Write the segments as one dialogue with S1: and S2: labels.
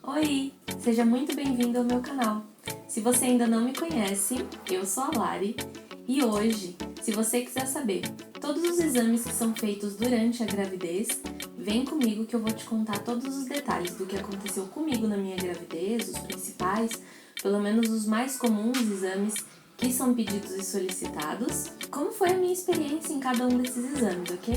S1: Oi, seja muito bem-vindo ao meu canal. Se você ainda não me conhece, eu sou a Lari e hoje, se você quiser saber todos os exames que são feitos durante a gravidez, vem comigo que eu vou te contar todos os detalhes do que aconteceu comigo na minha gravidez, os principais, pelo menos os mais comuns exames que são pedidos e solicitados, como foi a minha experiência em cada um desses exames, ok?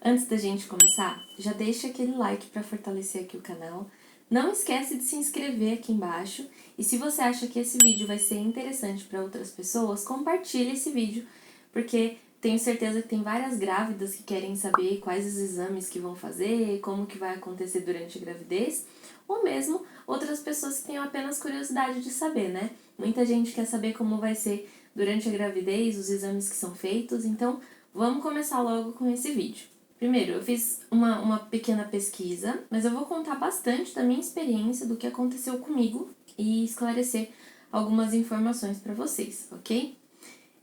S1: Antes da gente começar, já deixa aquele like para fortalecer aqui o canal. Não esquece de se inscrever aqui embaixo. E se você acha que esse vídeo vai ser interessante para outras pessoas, compartilhe esse vídeo, porque tenho certeza que tem várias grávidas que querem saber quais os exames que vão fazer, como que vai acontecer durante a gravidez, ou mesmo outras pessoas que tenham apenas curiosidade de saber, né? Muita gente quer saber como vai ser durante a gravidez, os exames que são feitos, então vamos começar logo com esse vídeo. Primeiro, eu fiz uma pequena pesquisa, mas eu vou contar bastante da minha experiência, do que aconteceu comigo e esclarecer algumas informações para vocês, ok?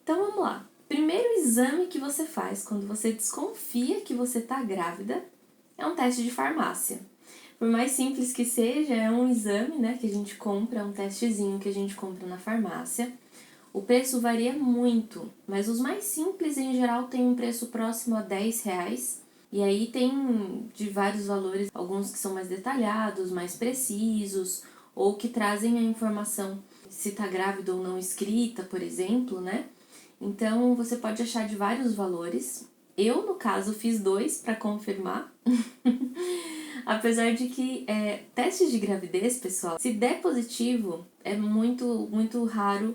S1: Então vamos lá. Primeiro exame que você faz quando você desconfia que você está grávida é um teste de farmácia. Por mais simples que seja, é um exame, né, que a gente compra, um testezinho que a gente compra na farmácia. O preço varia muito, mas os mais simples em geral têm um preço próximo a R$10. E aí tem de vários valores, alguns que são mais detalhados, mais precisos, ou que trazem a informação se tá grávida ou não escrita, por exemplo, né? Então você pode achar de vários valores. Eu, no caso, fiz 2 para confirmar. Apesar de que testes de gravidez, pessoal, se der positivo, é muito raro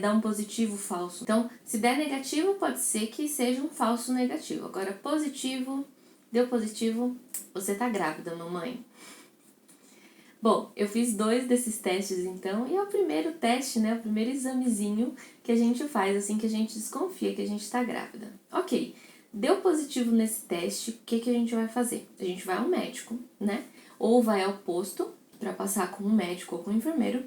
S1: dar um positivo falso. Então, se der negativo, pode ser que seja um falso negativo. Agora, positivo, deu positivo, você tá grávida, mamãe. Bom, eu fiz 2 desses testes então, e é o primeiro teste, né, o primeiro examezinho que a gente faz assim que a gente desconfia que a gente tá grávida. Ok, deu positivo nesse teste, o que a gente vai fazer? A gente vai ao médico, né, ou vai ao posto para passar com um médico ou com um enfermeiro,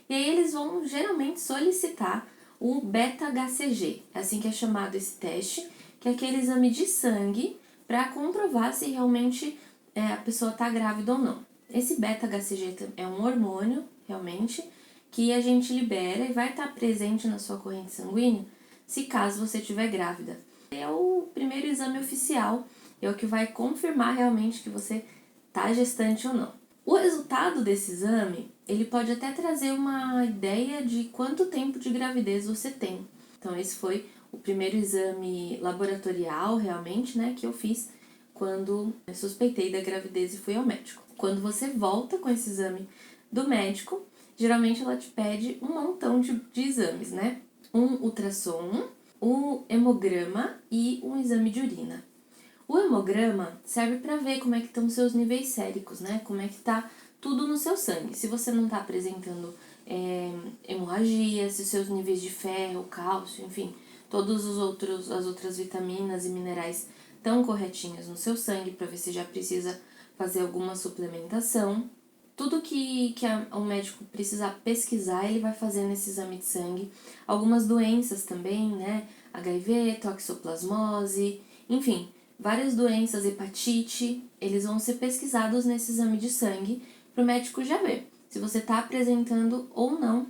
S1: e aí eles vão geralmente solicitar o beta-HCG, é assim que é chamado esse teste, que é aquele exame de sangue para comprovar se realmente a pessoa tá grávida ou não. Esse beta-HCG é um hormônio, realmente, que a gente libera e vai estar presente na sua corrente sanguínea se caso você estiver grávida. É o primeiro exame oficial, é o que vai confirmar realmente que você está gestante ou não. O resultado desse exame, ele pode até trazer uma ideia de quanto tempo de gravidez você tem. Então esse foi o primeiro exame laboratorial, realmente, né, que eu fiz quando eu suspeitei da gravidez e fui ao médico. Quando você volta com esse exame do médico, geralmente ela te pede um montão de exames, né? Um ultrassom, um hemograma e um exame de urina. O hemograma serve para ver como é que estão os seus níveis séricos, né? Como é que tá tudo no seu sangue. Se você não está apresentando hemorragia, se os seus níveis de ferro, cálcio, enfim, todas as outras vitaminas e minerais estão corretinhos no seu sangue, para ver se já precisa fazer alguma suplementação. Tudo que o médico precisar pesquisar, ele vai fazer nesse exame de sangue. Algumas doenças também, né? HIV, toxoplasmose, enfim, várias doenças, hepatite, eles vão ser pesquisados nesse exame de sangue para o médico já ver se você está apresentando ou não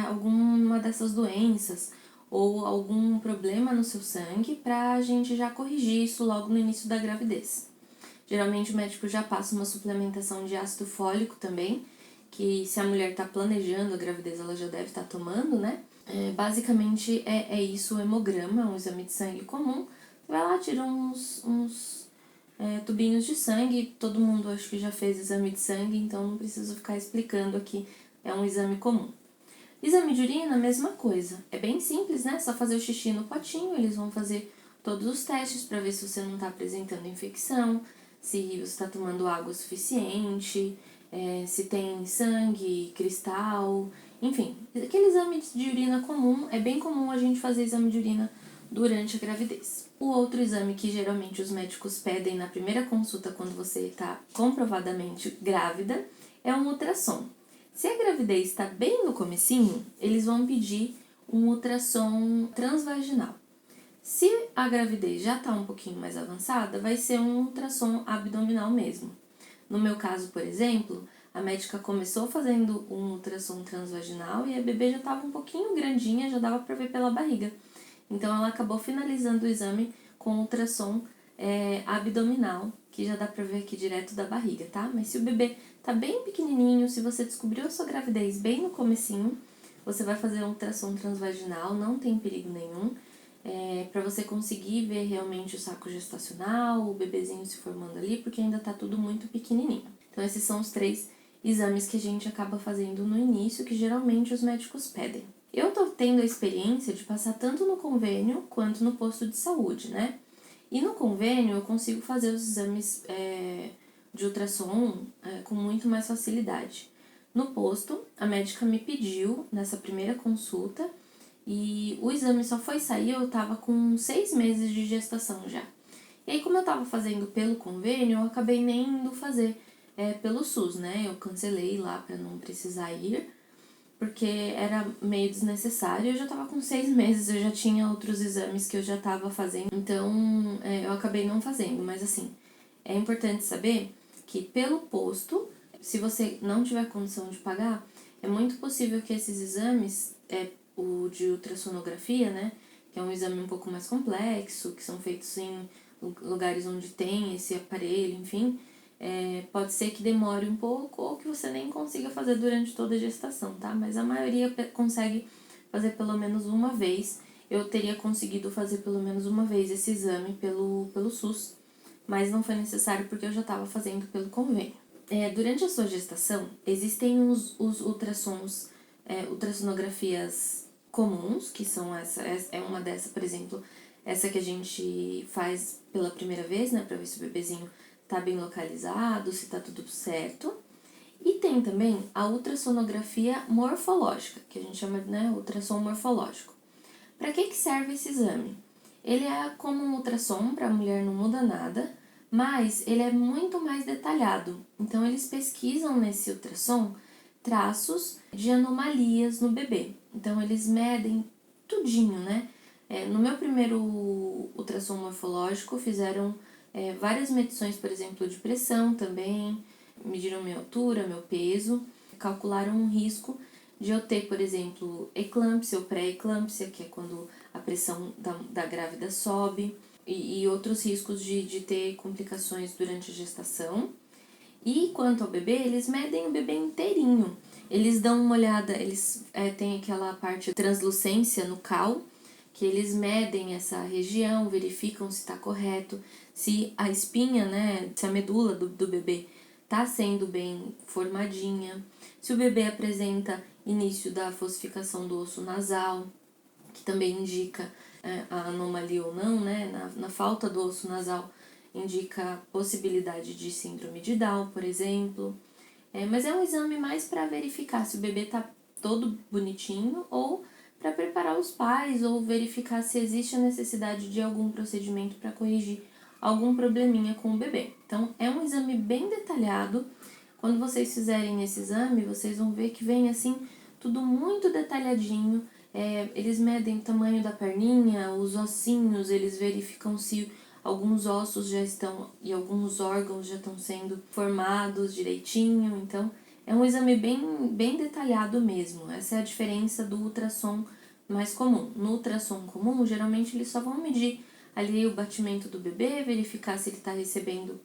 S1: alguma dessas doenças ou algum problema no seu sangue para a gente já corrigir isso logo no início da gravidez. Geralmente o médico já passa uma suplementação de ácido fólico também, que se a mulher está planejando a gravidez, ela já deve estar tomando, né? Basicamente é isso o hemograma, um exame de sangue comum. Você vai lá, tira uns tubinhos de sangue, todo mundo acho que já fez exame de sangue, então não preciso ficar explicando aqui, é um exame comum. Exame de urina, mesma coisa, é bem simples, né? Só fazer o xixi no potinho, eles vão fazer todos os testes para ver se você não está apresentando infecção, se você está tomando água suficiente, se tem sangue, cristal, enfim. Aquele exame de urina comum, é bem comum a gente fazer exame de urina durante a gravidez. O outro exame que geralmente os médicos pedem na primeira consulta quando você está comprovadamente grávida é um ultrassom. Se a gravidez está bem no comecinho, eles vão pedir um ultrassom transvaginal. Se a gravidez já está um pouquinho mais avançada, vai ser um ultrassom abdominal mesmo. No meu caso, por exemplo, a médica começou fazendo um ultrassom transvaginal e a bebê já estava um pouquinho grandinha, já dava para ver pela barriga. Então, ela acabou finalizando o exame com ultrassom abdominal, que já dá para ver aqui direto da barriga, tá? Mas se o bebê tá bem pequenininho, se você descobriu a sua gravidez bem no comecinho, você vai fazer um ultrassom transvaginal, não tem perigo nenhum, para você conseguir ver realmente o saco gestacional, o bebezinho se formando ali, porque ainda tá tudo muito pequenininho. Então, esses são os 3 exames que a gente acaba fazendo no início, que geralmente os médicos pedem. Eu tô tendo a experiência de passar tanto no convênio quanto no posto de saúde, né? E no convênio eu consigo fazer os exames de ultrassom com muito mais facilidade. No posto, a médica me pediu nessa primeira consulta e o exame só foi sair, eu tava com 6 meses de gestação já. E aí, como eu tava fazendo pelo convênio, eu acabei nem indo fazer pelo SUS, né? Eu cancelei lá pra não precisar ir, porque era meio desnecessário. Eu já tava com 6 meses, eu já tinha outros exames que eu já tava fazendo, então eu acabei não fazendo. Mas assim, é importante saber que pelo posto, se você não tiver condição de pagar, é muito possível que esses exames, o de ultrassonografia, né, que é um exame um pouco mais complexo, que são feitos em lugares onde tem esse aparelho, enfim, pode ser que demore um pouco ou que você nem consiga fazer durante toda a gestação, tá? Mas a maioria consegue fazer pelo menos uma vez. Eu teria conseguido fazer pelo menos uma vez esse exame pelo SUS, mas não foi necessário porque eu já estava fazendo pelo convênio. Durante a sua gestação, existem os ultrassons, ultrassonografias comuns, que são uma dessa, por exemplo, essa que a gente faz pela primeira vez, né, para ver se o bebezinho tá bem localizado, se tá tudo certo. E tem também a ultrassonografia morfológica, que a gente chama de ultrassom morfológico. Para que serve esse exame? Ele é como um ultrassom, para a mulher não muda nada, mas ele é muito mais detalhado. Então, eles pesquisam nesse ultrassom traços de anomalias no bebê. Então, eles medem tudinho, né? No meu primeiro ultrassom morfológico, fizeram várias medições, por exemplo, de pressão também, mediram minha altura, meu peso, calcularam um risco de eu ter, por exemplo, eclâmpsia ou pré-eclâmpsia, que é quando a pressão da grávida sobe, e outros riscos de ter complicações durante a gestação. E quanto ao bebê, eles medem o bebê inteirinho. Eles dão uma olhada, eles têm aquela parte de translucência no cal, que eles medem essa região, verificam se está correto, se a espinha, né, se a medula do bebê está sendo bem formadinha, se o bebê apresenta início da fossificação do osso nasal, que também indica a anomalia ou não, né, na falta do osso nasal, indica possibilidade de síndrome de Down, por exemplo. Mas é um exame mais para verificar se o bebê está todo bonitinho ou para preparar os pais ou verificar se existe a necessidade de algum procedimento para corrigir algum probleminha com o bebê. Então, é um exame bem detalhado. Quando vocês fizerem esse exame, vocês vão ver que vem assim tudo muito detalhadinho. Eles medem o tamanho da perninha, os ossinhos, eles verificam se alguns ossos já estão e alguns órgãos já estão sendo formados direitinho. Então, é um exame bem detalhado mesmo. Essa é a diferença do ultrassom mais comum. No ultrassom comum, geralmente eles só vão medir ali o batimento do bebê, verificar se ele está recebendo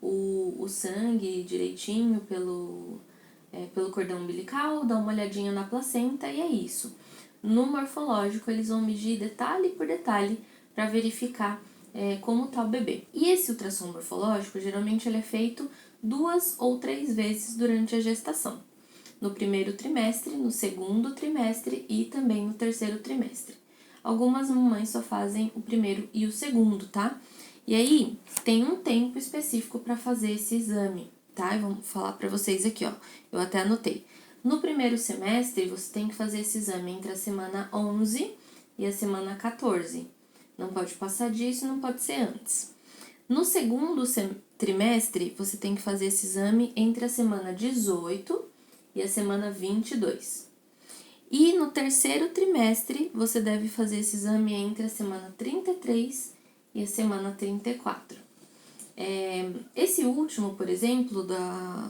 S1: o sangue direitinho pelo cordão umbilical, dar uma olhadinha na placenta e é isso. No morfológico, eles vão medir detalhe por detalhe para verificar como está o bebê. E esse ultrassom morfológico, geralmente ele é feito 2 ou 3 vezes durante a gestação. No primeiro trimestre, no segundo trimestre e também no terceiro trimestre. Algumas mamães só fazem o primeiro e o segundo, tá? E aí, tem um tempo específico para fazer esse exame, tá? Eu vou falar para vocês aqui, ó. Eu até anotei. No primeiro semestre, você tem que fazer esse exame entre a semana 11 e a semana 14. Não pode passar disso, não pode ser antes. No segundo trimestre, você tem que fazer esse exame entre a semana 18 e a semana 22. E no terceiro trimestre, você deve fazer esse exame entre a semana 33 e a semana 34. Esse último, por exemplo,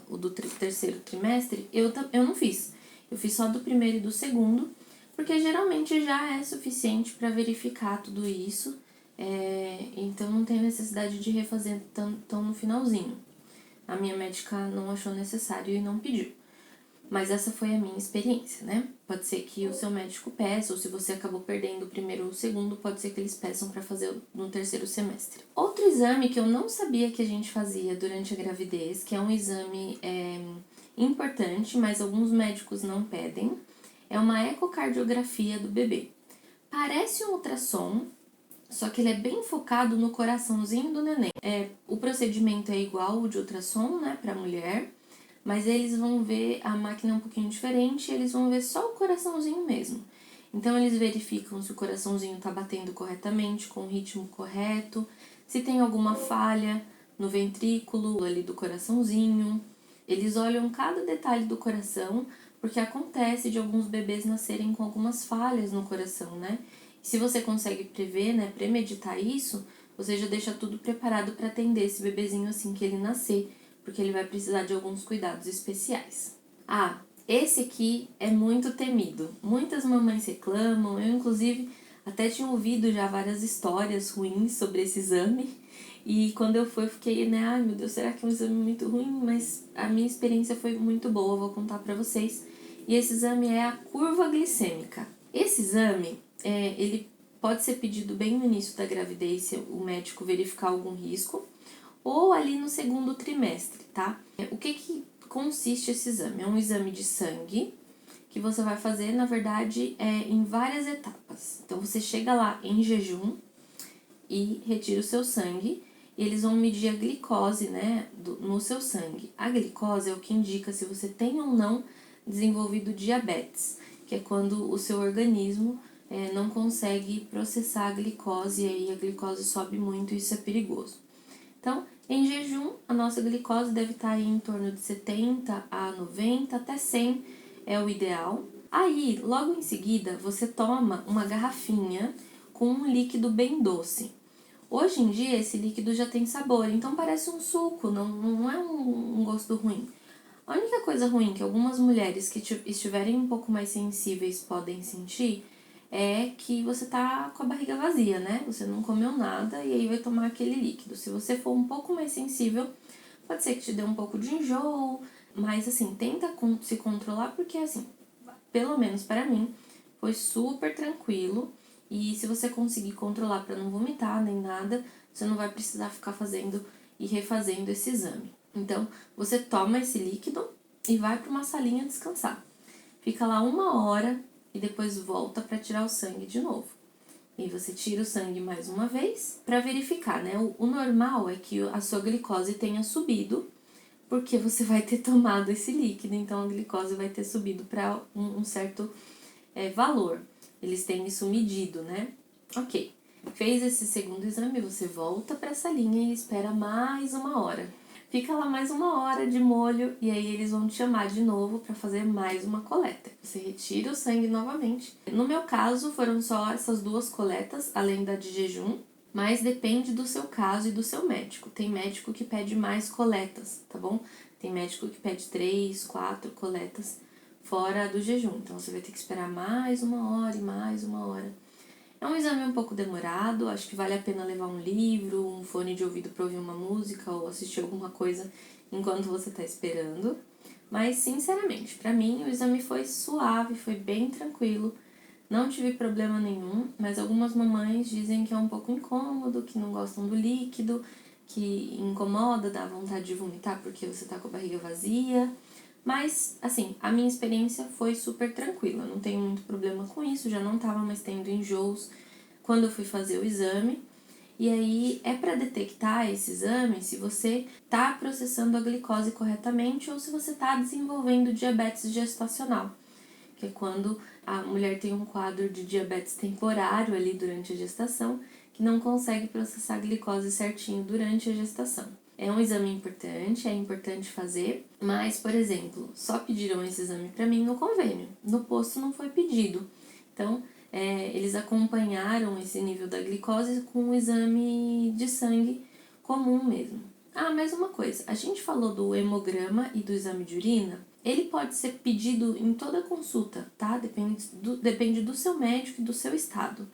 S1: o do terceiro trimestre, eu não fiz. Eu fiz só do primeiro e do segundo, porque geralmente já é suficiente para verificar tudo isso, então não tem necessidade de refazer tão no finalzinho. A minha médica não achou necessário e não pediu. Mas essa foi a minha experiência, né? Pode ser que o seu médico peça, ou se você acabou perdendo o primeiro ou o segundo, pode ser que eles peçam para fazer no terceiro semestre. Outro exame que eu não sabia que a gente fazia durante a gravidez, que é um exame importante, mas alguns médicos não pedem, é uma ecocardiografia do bebê. Parece um ultrassom, só que ele é bem focado no coraçãozinho do neném. O procedimento é igual o de ultrassom, né, para mulher, mas eles vão ver a máquina um pouquinho diferente, eles vão ver só o coraçãozinho mesmo. Então, eles verificam se o coraçãozinho está batendo corretamente, com o ritmo correto, se tem alguma falha no ventrículo ali do coraçãozinho. Eles olham cada detalhe do coração, porque acontece de alguns bebês nascerem com algumas falhas no coração, né? E se você consegue prever, né, premeditar isso, você já deixa tudo preparado para atender esse bebezinho assim que ele nascer, porque ele vai precisar de alguns cuidados especiais. Esse aqui é muito temido. Muitas mamães reclamam, eu inclusive até tinha ouvido já várias histórias ruins sobre esse exame. E quando eu fui, eu fiquei, né, ai meu Deus, será que é um exame muito ruim? Mas a minha experiência foi muito boa, eu vou contar pra vocês. E esse exame é a curva glicêmica. Esse exame, ele pode ser pedido bem no início da gravidez, se o médico verificar algum risco, ou ali no segundo trimestre, tá? O que consiste esse exame? É um exame de sangue que você vai fazer, na verdade, em várias etapas. Então, você chega lá em jejum e retira o seu sangue e eles vão medir a glicose, né, no seu sangue. A glicose é o que indica se você tem ou não desenvolvido diabetes, que é quando o seu organismo não consegue processar a glicose e aí a glicose sobe muito e isso é perigoso. Então, em jejum, a nossa glicose deve estar aí em torno de 70 a 90, até 100 é o ideal. Aí, logo em seguida, você toma uma garrafinha com um líquido bem doce. Hoje em dia, esse líquido já tem sabor, então parece um suco, não é um gosto ruim. A única coisa ruim que algumas mulheres que estiverem um pouco mais sensíveis podem sentir é que você tá com a barriga vazia, né? Você não comeu nada e aí vai tomar aquele líquido. Se você for um pouco mais sensível, pode ser que te dê um pouco de enjoo, mas assim, tenta se controlar porque assim, pelo menos para mim, foi super tranquilo. E se você conseguir controlar para não vomitar nem nada, você não vai precisar ficar fazendo e refazendo esse exame. Então, você toma esse líquido e vai para uma salinha descansar. Fica lá 1 hora e depois volta para tirar o sangue de novo. E você tira o sangue mais uma vez para verificar, né? O normal é que a sua glicose tenha subido, porque você vai ter tomado esse líquido, então a glicose vai ter subido para um certo valor. Eles têm isso medido, né? Ok. Fez esse segundo exame, você volta para essa linha e espera mais 1 hora. Fica lá mais 1 hora de molho e aí eles vão te chamar de novo para fazer mais uma coleta. Você retira o sangue novamente. No meu caso, foram só essas 2 coletas, além da de jejum, mas depende do seu caso e do seu médico. Tem médico que pede mais coletas, tá bom? Tem médico que pede 3, 4 coletas fora do jejum. Então, você vai ter que esperar mais 1 hora e mais 1 hora. É um exame um pouco demorado, acho que vale a pena levar um livro, um fone de ouvido para ouvir uma música ou assistir alguma coisa enquanto você está esperando. Mas, sinceramente, para mim o exame foi suave, foi bem tranquilo, não tive problema nenhum, mas algumas mamães dizem que é um pouco incômodo, que não gostam do líquido, que incomoda, dá vontade de vomitar porque você tá com a barriga vazia. Mas, assim, a minha experiência foi super tranquila, não tenho muito problema com isso, já não tava mais tendo enjoos quando eu fui fazer o exame. E aí, é para detectar esse exame se você tá processando a glicose corretamente ou se você tá desenvolvendo diabetes gestacional, que é quando a mulher tem um quadro de diabetes temporário ali durante a gestação, que não consegue processar a glicose certinho durante a gestação. É um exame importante, é importante fazer, mas, por exemplo, só pediram esse exame para mim no convênio. No posto não foi pedido. Então, eles acompanharam esse nível da glicose com um exame de sangue comum mesmo. Ah, mais uma coisa, a gente falou do hemograma e do exame de urina. Ele pode ser pedido em toda consulta, tá? Depende do seu médico e do seu estado.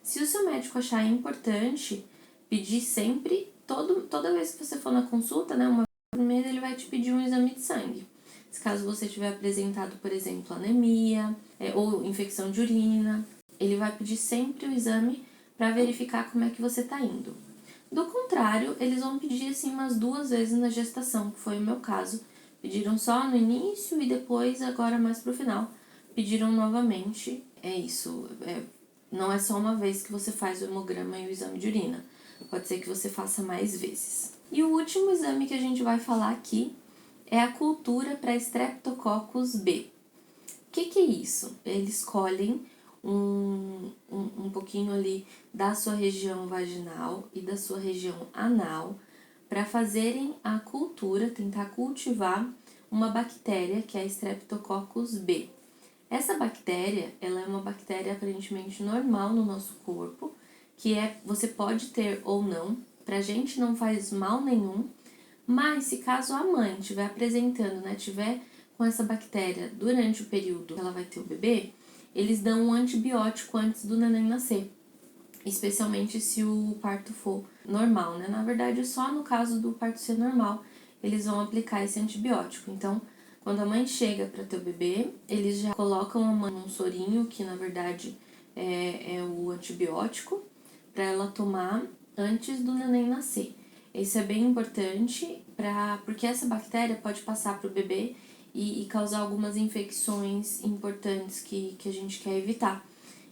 S1: Se o seu médico achar importante pedir sempre, toda vez que você for na consulta, né, uma vez por mês, ele vai te pedir um exame de sangue. Se caso você tiver apresentado, por exemplo, anemia ou infecção de urina, ele vai pedir sempre o exame para verificar como é que você está indo. Do contrário, eles vão pedir assim umas 2 vezes na gestação, que foi o meu caso. Pediram só no início e depois, agora mais pro final, pediram novamente. É isso, não é só uma vez que você faz o hemograma e o exame de urina. Pode ser que você faça mais vezes. E o último exame que a gente vai falar aqui é a cultura para Streptococcus B. O que é isso? Eles colhem um pouquinho ali da sua região vaginal e da sua região anal para fazerem a cultura, tentar cultivar uma bactéria que é a Streptococcus B. Essa bactéria, ela é uma bactéria aparentemente normal no nosso corpo, que você pode ter ou não, pra gente não faz mal nenhum, mas se caso a mãe estiver apresentando, né, tiver com essa bactéria durante o período que ela vai ter o bebê, eles dão um antibiótico antes do neném nascer, especialmente se o parto for normal, né? Na verdade, só no caso do parto ser normal, eles vão aplicar esse antibiótico. Então, quando a mãe chega para ter o bebê, eles já colocam a mãe num sorinho, que na verdade é o antibiótico, para ela tomar antes do neném nascer. Isso é bem importante, porque essa bactéria pode passar para o bebê e causar algumas infecções importantes que a gente quer evitar.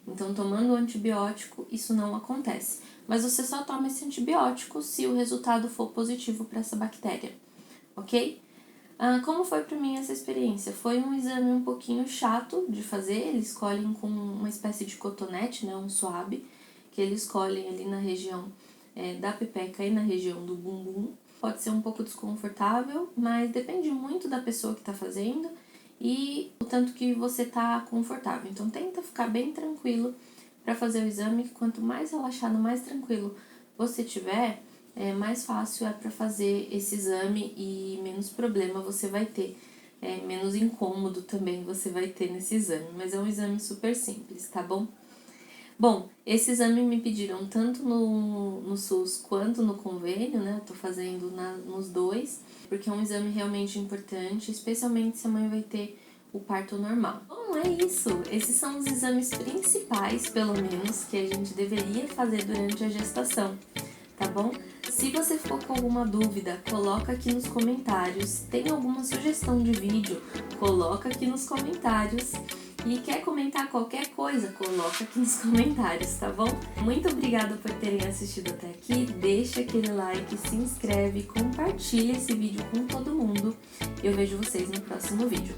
S1: Então, tomando o antibiótico, isso não acontece. Mas você só toma esse antibiótico se o resultado for positivo para essa bactéria, ok? Como foi para mim essa experiência? Foi um exame um pouquinho chato de fazer. Eles escolhem com uma espécie de cotonete, né, um swab, que eles escolhem ali na região da pepeca e na região do bumbum. Pode ser um pouco desconfortável, mas depende muito da pessoa que está fazendo e o tanto que você está confortável. Então, tenta ficar bem tranquilo para fazer o exame, que quanto mais relaxado, mais tranquilo você tiver, mais fácil é para fazer esse exame e menos problema você vai ter, menos incômodo também você vai ter nesse exame, mas é um exame super simples, tá bom? Bom, esse exame me pediram tanto no SUS quanto no convênio, né? Eu tô fazendo nos dois, porque é um exame realmente importante, especialmente se a mãe vai ter o parto normal. Bom, é isso. Esses são os exames principais, pelo menos, que a gente deveria fazer durante a gestação, tá bom? Se você ficou com alguma dúvida, coloca aqui nos comentários. Tem alguma sugestão de vídeo? Coloca aqui nos comentários. E quer comentar qualquer coisa, coloca aqui nos comentários, tá bom? Muito obrigada por terem assistido até aqui. Deixa aquele like, se inscreve, compartilha esse vídeo com todo mundo. Eu vejo vocês no próximo vídeo.